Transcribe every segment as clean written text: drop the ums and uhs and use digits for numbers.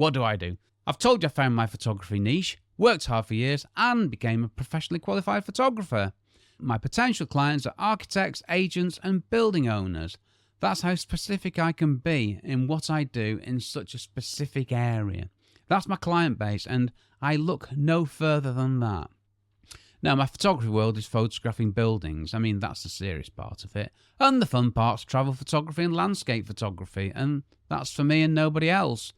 what do I do? I've told you I found my photography niche, worked hard for years, and became a professionally qualified photographer. My potential clients are architects, agents, and building owners. That's how specific I can be in what I do in such a specific area. That's my client base, and I look no further than that. Now, my photography world is photographing buildings. I mean, that's the serious part of it. And the fun part's travel photography and landscape photography, and that's for me and nobody else.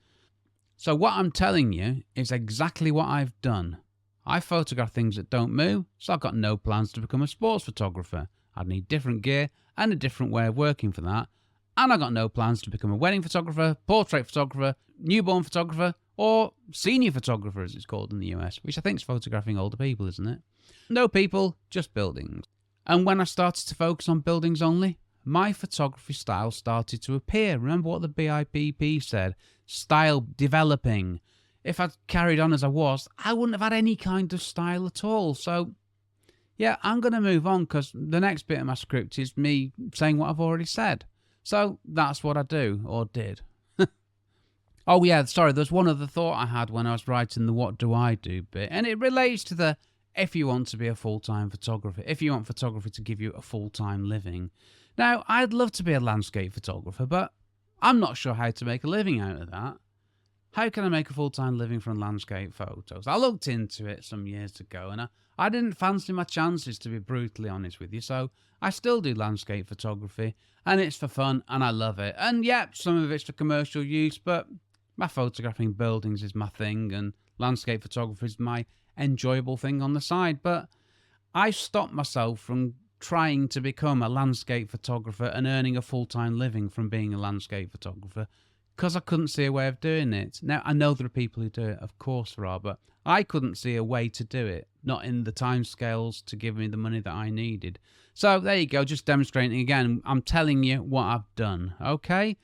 So what I'm telling you is exactly what I've done. I photograph things that don't move, so I've got no plans to become a sports photographer. I'd need different gear and a different way of working for that. And I've got no plans to become a wedding photographer, portrait photographer, newborn photographer, or senior photographer as it's called in the US, which I think is photographing older people, isn't it? No people, just buildings. And when I started to focus on buildings only, my photography style started to appear. Remember what the BIPP said? Style developing. If I'd carried on as I was, I wouldn't have had any kind of style at all. So, yeah, I'm going to move on because the next bit of my script is me saying what I've already said. So that's what I do, or did. Oh, yeah, sorry, there's one other thought I had when I was writing the what do I do bit, and it relates to the if you want to be a full-time photographer, if you want photography to give you a full-time living. Now, I'd love to be a landscape photographer, but I'm not sure how to make a living out of that. How can I make a full-time living from landscape photos? I looked into it some years ago, and I didn't fancy my chances, to be brutally honest with you, so I still do landscape photography, and it's for fun, and I love it. And yeah, some of it's for commercial use, but my photographing buildings is my thing, and landscape photography is my enjoyable thing on the side. But I stopped myself from trying to become a landscape photographer and earning a full-time living from being a landscape photographer because I couldn't see a way of doing it. Now, I know there are people who do it, of course there are, but I couldn't see a way to do it, not in the timescales to give me the money that I needed. So there you go, just demonstrating again. I'm telling you what I've done, okay?